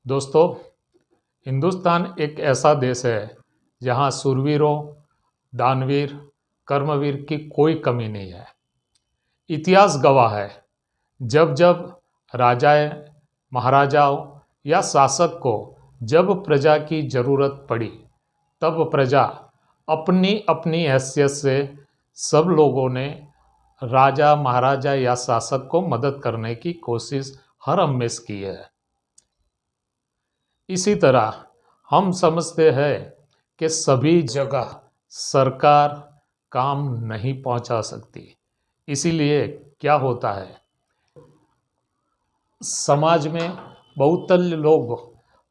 दोस्तों, हिंदुस्तान एक ऐसा देश है जहां सूरवीरों, दानवीर, कर्मवीर की कोई कमी नहीं है। इतिहास गवाह है, जब जब राजाएं, महाराजाओं या शासक को जब प्रजा की जरूरत पड़ी, तब प्रजा अपनी अपनी हैसियत से सब लोगों ने राजा, महाराजा या शासक को मदद करने की कोशिश हर हमेश की है। इसी तरह हम समझते हैं कि सभी जगह सरकार काम नहीं पहुंचा सकती। इसीलिए क्या होता है, समाज में बहुतल लोग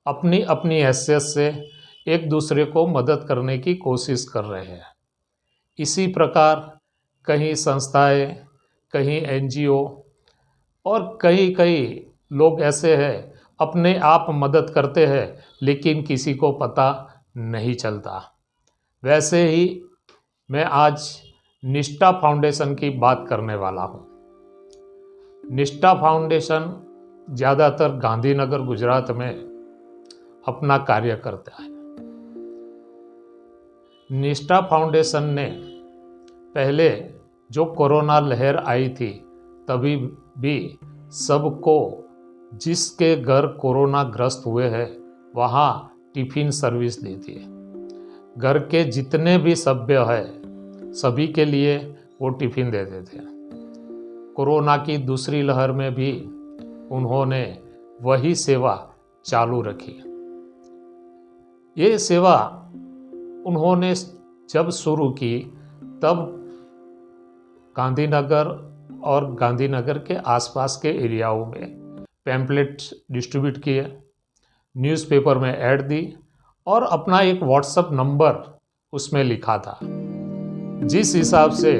अपनी अपनी हैसियत से एक दूसरे को मदद करने की कोशिश कर रहे हैं। इसी प्रकार कहीं संस्थाएं, कहीं NGO और कई लोग ऐसे हैं अपने आप मदद करते हैं, लेकिन किसी को पता नहीं चलता। वैसे ही मैं आज निष्ठा फाउंडेशन की बात करने वाला हूँ। निष्ठा फाउंडेशन ज़्यादातर गांधीनगर, गुजरात में अपना कार्य करता है। निष्ठा फाउंडेशन ने पहले जो कोरोना लहर आई थी, तभी भी सबको जिसके घर कोरोना ग्रस्त हुए हैं वहाँ टिफ़िन सर्विस दी थी। घर के जितने भी सभ्य हैं सभी के लिए वो टिफ़िन देते थे। कोरोना की दूसरी लहर में भी उन्होंने वही सेवा चालू रखी। ये सेवा उन्होंने जब शुरू की तब गांधीनगर और गांधीनगर के आसपास के एरियाओं में पैम्पलेट्स डिस्ट्रीब्यूट किए, न्यूज़पेपर में ऐड दी और अपना एक व्हाट्सएप नंबर उसमें लिखा था। जिस हिसाब से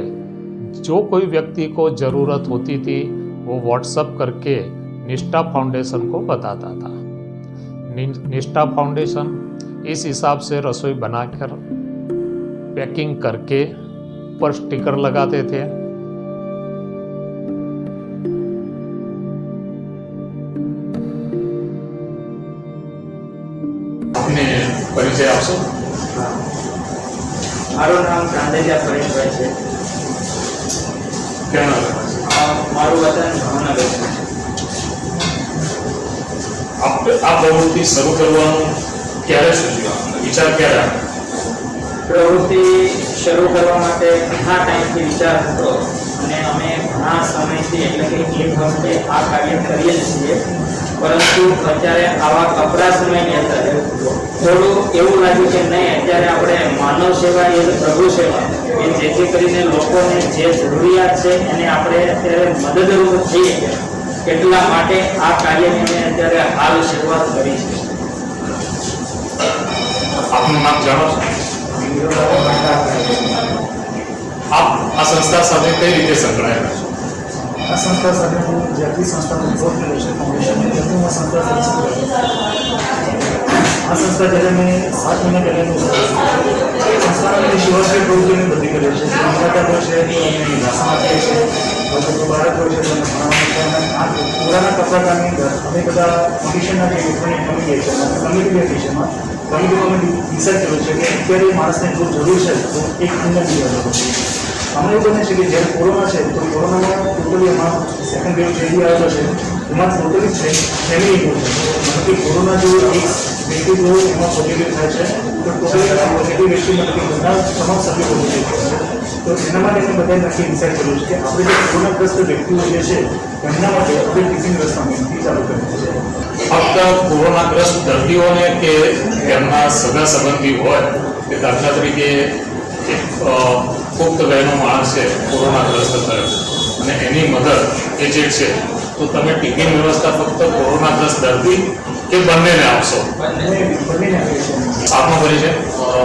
जो कोई व्यक्ति को ज़रूरत होती थी वो व्हाट्सएप करके निष्ठा फाउंडेशन को बताता था। निष्ठा फाउंडेशन इस हिसाब से रसोई बनाकर पैकिंग करके ऊपर स्टिकर लगाते थे। परिचय आपसे? મારું નામ ચાંદેલિયા પરેશભાઈ છે। क्या नाम है? મારું વતન ભાવનગર છે। આ પ્રવૃત્તિ શરૂ કરવાનું ક્યારે સૂચ્યું? વિચાર ક્યારે આવ્યો? પ્રવૃત્તિ શરૂ કરવા માટે ઘણા ટાઈમથી વિચાર હતો અને અમે ઘણા સમયથી એટલે કે એક વખતે આ કાર્ય કરીએ છીએ, પરંતુ અત્યારે આવા કપરા સમયની અંદર થોડું એવું લાગ્યું કે નહીં, અત્યારે આપણે માનવ સેવા એ પ્રભુ સેવા એ જેથી કરીને લોકોને જે જરૂરિયાત છે એને આપણે અત્યારે મદદરૂપ થઈએ, એટલા માટે આ કાર્યની અમે અત્યારે હાલ શરૂઆત કરી છે। આપનું નામ જાણો છો? આપ આ સંસ્થા સાથે કઈ રીતે સંકળાયેલા છો? આ સંસ્થા સાથે હું જ્યારથી સંસ્થાનો ઉદ્ભવ થયો છે ફાઉન્ડેશનની, ત્યારથી હું આ સંસ્થા સાથે સંકળાયેલો છું। આ સંસ્થા જ્યારે મેં 7 મહિના પહેલાંની સંસ્થાની શિવાશ્રય પ્રવૃત્તિની બધી કરે છે। મુલાકાત હોય છે તો અમે ભાષણ આપીએ છીએ, લોકો બાળક હોય છે તો ભણાવવાનું છે। આ પુરાના કપડાની અંદર અમે બધા કમિશનના જે લોકોની કમિટી છે, કમિટી વિષયમાં કમિટીમાં અમે ડિસાઇડ કર્યું છે કે અત્યારે માણસને જો જરૂર છે તો એક અંદર જીવવા જોઈએ। અમને એવું બને છે કે જ્યારે કોરોના છે તો કોરોનામાં ટોટલી એમાં સેકન્ડ વેવ જે આવેલો છે એમાં ટોટલી છે ફેમિલી ગ્રુપ છે। મતલબ કે કોરોના જો એક વ્યક્તિ જો એમાં પોઝિટિવ થાય છે તો ટોટલી પોઝિટિવ વ્યક્તિ મતલબ બધા તમામ સભ્યો પોઝિટિવ થાય છે। તો એના માટે અમે બધાએ નક્કી ડિસાઇડ કર્યું છે કે આપણે જે કોરોનાગ્રસ્ત વ્યક્તિઓ જે છે એમના માટે આપણે ટિફિન વ્યવસ્થા મેથી ચાલુ કરી છે। ફક્ત કોરોનાગ્રસ્ત દર્દીઓને કે એમના સગા સંબંધી હોય કે દાખલા તરીકે એક પુખ્ત વયનો માણસ છે કોરોનાગ્રસ્ત થયો અને એની મદદ એજેડ છે, તો તમે ટિફિન વ્યવસ્થા ફક્ત કોરોનાગ્રસ્ત દર્દી કે બંનેને આપશો? બંનેને આપીએ છીએ। આપનો પરિચય?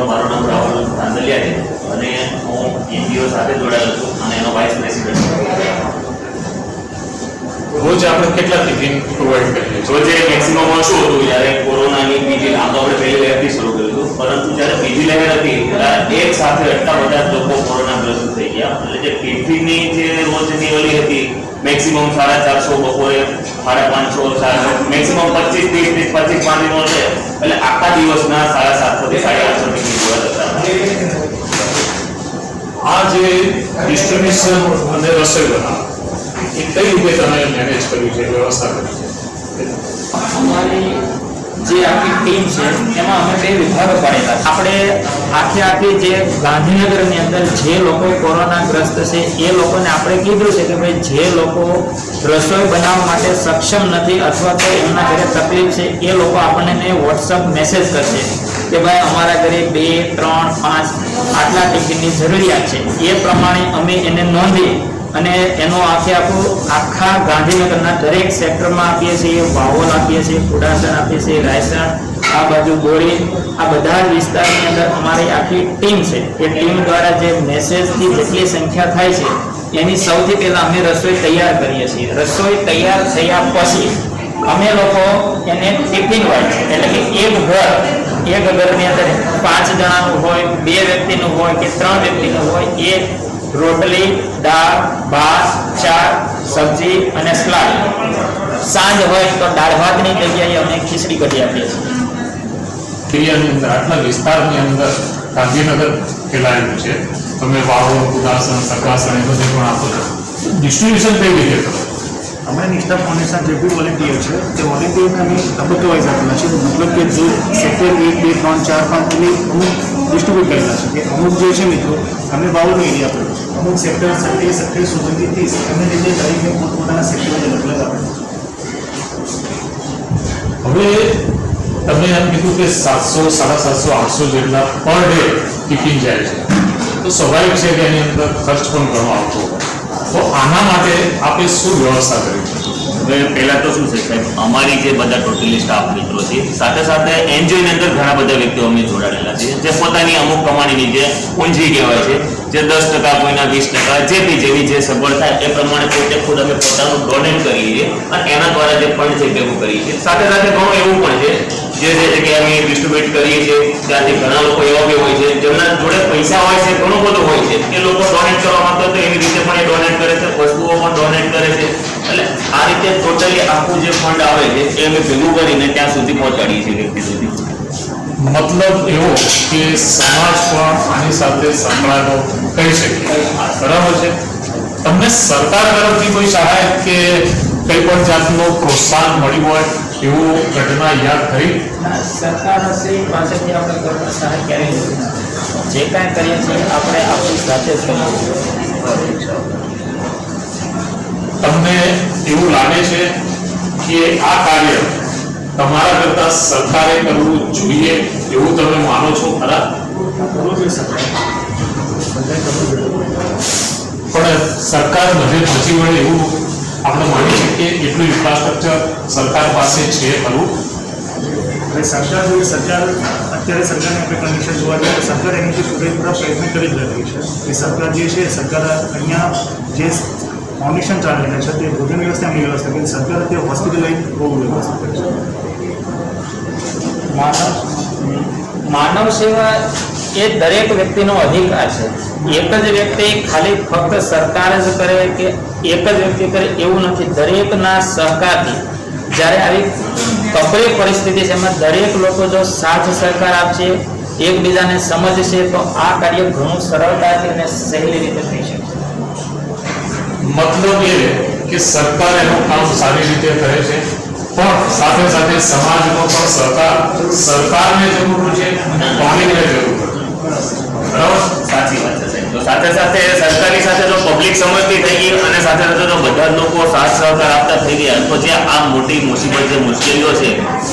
મારું નામ રાહુલ ચાંદલિયા છે અને હું NGO સાથે જોડાયેલો છું અને એનો વાઇસ પ્રેસિડેન્ટ છું। રોજ આપણે કેટલા ટિફિન પ્રોવાઈડ કરીએ છીએ? રોજે મેક્સિમમ શું હતું, જ્યારે કોરોનાની બીજી આમ તો આપણે પહેલી લહેરથી શરૂ કર્યું હતું, પરંતુ જ્યારે બીજી લહેર હતી ત્યારે એક સાથે એટલા બધા લોકો કોરોનાગ્રસ્ત થઈ ગયા, એટલે જે ટિફિનની જે રોજની ઓલી હતી મેક્સિમમ 450 બપોરે 550 મેક્સિમમ 25 30 25 પાણીનો છે એટલે આખા દિવસના 750 થી 850 ટિફિન જોવા જતા. આ જે ડિસ્ટ્રીબ્યુશન અને રસોઈ બનાવ એ કઈ રીતે તમે મેનેજ કર્યું છે, વ્યવસ્થા કરી છે? અમારી જે આખી ટીમ છે એમાં અમે 2 વિભાગો પાડેલા છે. આપણે આખી જે ગાંધીનગરની અંદર જે લોકો કોરોનાગ્રસ્ત છે એ લોકોને આપણે કીધું છે કે ભાઈ જે લોકો રસોઈ બનાવવા માટે સક્ષમ નથી અથવા તો એમના ઘરે તકલીફ છે એ લોકો આપણને વોટ્સઅપ મેસેજ કરશે કે ભાઈ અમારા ઘરે 2 3 5 આટલા ટિફિનની જરૂરિયાત છે. એ પ્રમાણે અમે એને નોંધી અને એનો આખા ગાંધીનગરના દરેક સેક્ટરમાં આપીએ છીએ. વાવોલ આપીએ છીએ, કુડાસણ આપીએ છીએ, રાયસણ, આ બાજુ ગોળી, આ બધા જ વિસ્તારની અંદર અમારી આખી ટીમ છે. એ ટીમ દ્વારા જે મેસેજથી જેટલી સંખ્યા થાય છે એની સૌથી પહેલાં અમે રસોઈ તૈયાર કરીએ છીએ. રસોઈ તૈયાર થયા પછી અમે લોકો એને ટિફિન વાઇઝ એટલે કે એક ઘરની અંદર 5 જણાનું હોય, 2 વ્યક્તિનું હોય કે 3 વ્યક્તિનું હોય, એ રોટલી, દાળ, ભાત, ચા, સબ્જી અને સલાડ. સાંજ હોય તો દાળ ભાતની જગ્યાએ અમે ખીચડી કરી આપીએ છીએ. એરિયાની અંદર આટલા વિસ્તારની અંદર ગાંધીનગર ફેલાયેલું છે. તમે વાવો, કુદાસણ, સકાસણ એ બધે પણ આપો છો. ડિસ્ટ્રીબ્યુશન કઈ રીતે કરો? हमारे निष्ठा फाउंडेशन जो भी वॉलंटियर है तो वॉलंटियर में हमें तबक्के वाइज આપેલા છે. मतलब કે જો સેક્ટર 1 2 3 4 5 એની અમુક ડિસ્ટ્રીબ્યુટ કરેલા છે કે અમુક જે છે મિત્રો અમને વાવનો એરિયા આપેલો છે, અમુક સેક્ટર 27 28 સુધી 30 એમને જે તારીખે પોતપોતાના સેક્ટર અલગ અલગ આપેલા છે. હવે તમે એમ કીધું કે 700 750 800 જેટલા પર ડે ટિફિન જાય છે, તો સ્વાભાવિક છે કે એની અંદર ખર્ચ પણ ઘણો આવતો હોય. તો આના માટે આપણે શું વ્યવસ્થા કરી છે? હવે પહેલા તો શું છે સાહેબ, અમારી જે બધા ટોટલી સ્ટાફ મિત્રો છે સાથે સાથે એનજીઓની અંદર ઘણા બધા વ્યક્તિઓ અમે જોડાયેલા છે જે પોતાની અમુક કમાણીની જે પૂંજી કહેવાય છે, જે 10% કોઈના 20%, જે બી જેવી જે સગવડ થાય એ પ્રમાણે પોતે ખુદ અમે પોતાનું ડોનેટ કરીએ છીએ અને એના દ્વારા જે ફંડ છે ભેગું કરીએ છીએ. સાથે સાથે ઘણું એવું પણ છે જે જગ્યાએ અમે ડિસ્ટ્રીબ્યુટ કરીએ છીએ ત્યાંથી ઘણા લોકો એવા બી હોય છે જેમના જોડે પૈસા હોય છે, ઘણું બધું હોય છે, એ લોકો ડોનેટ કરવા માંગતા તો એવી રીતે પણ એ ડોનેટ કરે છે, વસ્તુઓ પણ ડોનેટ કરે છે. એટલે આ રીતે ટોટલી આખું જે ફંડ આવે છે એ અમે ભેગું કરીને ત્યાં સુધી પહોંચાડીએ છીએ વ્યક્તિ સુધી. મતલબ એવો કે સમાજ પણ આની સાથે સંકળાયેલો કહી શકીએ, બરાબર છે? તમને સરકાર તરફથી કોઈ સહાય કે કઈ પણ જાતનું પ્રોત્સાહન મળ્યું હોય એવું ઘટના યાદ થઈ? સરકારશ્રી પાસેથી આપણે કોઈ સહાય ક્યારેય નથી. જે કાંઈ કરીએ છીએ આપણે આપણી સાથે જ કરીએ છીએ. તમને એવું લાગે છે કે આ કાર્ય તમારા કરતા સરકારે કરવું જોઈએ એવું તમે માનો છો ખરા? પણ સરકાર બધે પહોંચી વળે એવું આપણે માની શકીએ એટલું ઇન્ફ્રાસ્ટ્રક્ચર સરકાર પાસે છે ખરું? હવે સરકાર અત્યારે સરકારની આપણે કન્ડિશન જોવા જઈએ તો સરકાર એની પૂરેપૂરા પ્રયત્ન કરી જ રહી છે. એ સરકાર જે છે સરકાર અહીંયા જે ફાઉન્ડેશન ચાલેલા છે તે ભોજન વ્યવસ્થા એમની વ્યવસ્થા કરી. સરકાર અત્યારે હોસ્પિટલાઇઝ બહુ વ્યવસ્થા કરે છે. માનવ સેવા એ દરેક વ્યક્તિનો અધિકાર છે. એક જ વ્યક્તિ ખાલી ફક્ત સરકાર જ કરે કે એક જ વ્યક્તિ કરે એવું નથી. દરેકના સહકારથી જ્યારે આવી કપરી પરિસ્થિતિ છે એમાં દરેક લોકો જો સાથ સહકાર આપશે, એકબીજાને સમજશે તો આ કાર્ય ઘણું સરળતાથી અને સહેલી રીતે થઈ શકશે. મતલબ એ કે સરકાર એનું કામ સારી રીતે કરે છે પણ સાથે સાથે સમાજનો પણ સહકાર સરકારને જરૂર છે, પાણીને જરૂર છે. બરાબર? સાચી વાત છે સાહેબ. તો સાથે સાથે સરકારની સાથે જો પબ્લિક સમજતી થઈ ગઈ અને સાથે સાથે જો બધા જ લોકો સાથ સહકાર આપતા થઈ ગયા તો જે આ મોટી મુસીબત જે મુશ્કેલીઓ છે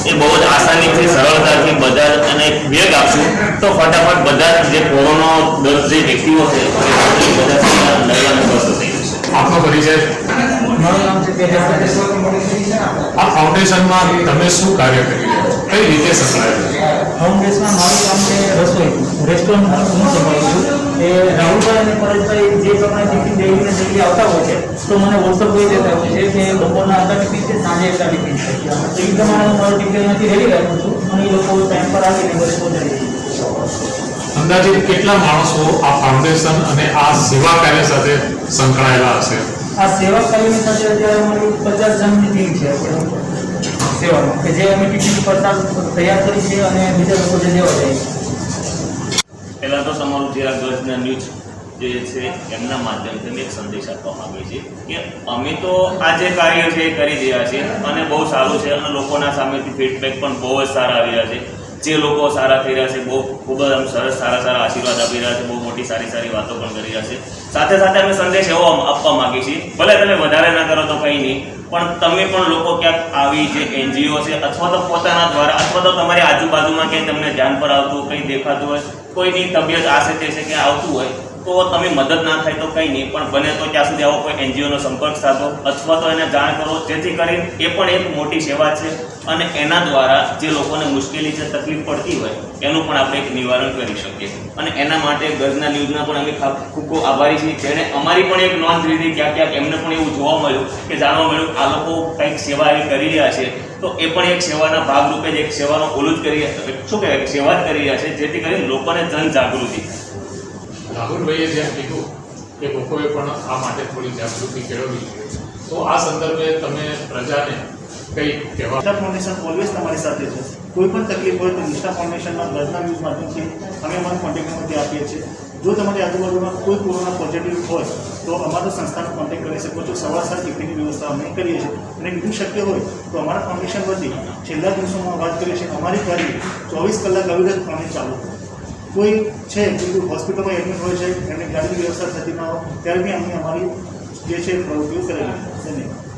એ બહુ જ આસાનીથી સરળતાથી બધા અને વેગ આપશું તો ફટાફટ બધા જે કોરોના દર્દ જે વ્યક્તિઓ છે એ બધા લડવાનું સ્વસ્થ થઈ જશે. આપનો પરિચય? મારું નામ છે તેજસ. આ ફાઉન્ડેશનમાં તમે શું કાર્ય કરી રહ્યા છો? કઈ રીતે સંકળાયેલા? ફાઉન્ડેશનમાં મારું કામ છે રસોઈ. રેસ્ટોરન્ટ હું સંભાળું છું. એ રાહુલભાઈ અને પરેશભાઈ જે પ્રમાણે ટિફિન ડેલીને ડેલી આવતા હોય છે તો મને વોટ્સઅપ કરી દેતા હોય છે કે બપોરના આટલા ટિફિન છે, સાંજે એટલા ટિફિન છે. તો એ પ્રમાણે હું મારું ટિફિન અહીંયાથી રેડી રાખું છું અને એ લોકો ટાઈમ પર આવીને ઘરે પહોંચાડી દે છે. અંદાજે કેટલા માણસો આ ફાઉન્ડેશન અને આ સેવા કાર્ય સાથે સંકળાયેલા હશે? આ સેવા કાર્યની સાથે અત્યારે અમારી 50 જણની ટીમ છે અત્યારે. સેવાનો કે જે અમે પીપીટી પરતા તૈયાર કરી છે અને બીજા લોકો જે લેવા જાય છે. પહેલાં તો તમારું જે આ ગર્જના ન્યૂઝ જે છે એમના માધ્યમથી અમે એક સંદેશ આપવા માગીએ છીએ કે અમે તો આ જે કાર્ય છે એ કરી રહ્યા છીએ અને બહુ સારું છે અને લોકોના સામેથી ફીડબેક પણ બહુ જ સારા આવી રહ્યા છે. જે લોકો સારા થઈ રહ્યા છે, બહુ ખૂબ જ આમ સરસ સારા આશીર્વાદ આપી રહ્યા છે, બહુ મોટી સારી વાતો પણ કરી રહ્યા છે. સાથે સાથે અમે સંદેશ એવો આપવા માગીએ છીએ, ભલે તમે વધારે ના કરો તો કંઈ નહીં, પણ તમે પણ લોકો ક્યાંક આવી જે NGO છે અથવા તો પોતાના દ્વારા અથવા તો તમારી આજુબાજુમાં ક્યાંય તમને ધ્યાન પર આવતું કંઈ દેખાતું હોય, કોઈની તબિયત આ છે તે છે કે આવતું હોય તો તમે મદદ ના થાય તો કંઈ નહીં, પણ બને તો ત્યાં સુધી આવો કોઈ NGOનો સંપર્ક સાધો અથવા તો એને જાણ કરો, જેથી કરીને એ પણ એક મોટી સેવા છે અને એના દ્વારા જે લોકોને મુશ્કેલી છે, તકલીફ પડતી હોય એનું પણ આપણે એક નિવારણ કરી શકીએ. અને એના માટે ગર્જના ન્યૂઝના પણ અમે ખૂબ આભારી છીએ, જેણે અમારી પણ એક નોંધ લીધી. ક્યાંક એમને પણ એવું જોવા મળ્યું કે જાણવા મળ્યું આ લોકો કંઈક સેવા એવી કરી રહ્યા છે, તો એ પણ એક સેવાના ભાગરૂપે જ એક સેવાનો ઓલું જ કરી શું કહેવાય સેવા જ કરી રહ્યા છે, જેથી કરીને લોકોને જનજાગૃતિ. રાહુલભાઈએ જેમ કીધું કે લોકોએ પણ આ માટે થોડી જાગૃતિ કેળવવી જોઈએ, તો આ સંદર્ભે તમે પ્રજાને કંઈ કહેવા? નિષ્ઠા ફાઉન્ડેશન ઓલવેઝ તમારી સાથે છે. કોઈ પણ તકલીફ હોય તો નિષ્ઠા ફાઉન્ડેશનના ગર્જના ન્યૂઝ માધ્યમથી અમે અમારા કોન્ટેક્ટ નંબરથી આપીએ છીએ. જો તમારી આજુબાજુમાં કોઈ કોરોના પોઝિટિવ હોય તો અમારા સંસ્થાનો કોન્ટેક્ટ કરી શકો છો. સવાર સાંજ ટિફિનની વ્યવસ્થા અમે કરીએ છીએ અને બીજું શક્ય હોય તો અમારા ફાઉન્ડેશન વતી છેલ્લા દિવસોમાં વાત કરીએ છીએ અમારી ગાડી 24 કલાક અવિરતપણે ચાલુ. કોઈ છે બીજું હોસ્પિટલમાં એડમિટ હોય છે, એમને ગાડીની વ્યવસ્થા થતી ના હોય ત્યારે બી અમે અમારી જે છે પ્રવૃત્તિઓ કરેલી. ધન્યવાદ.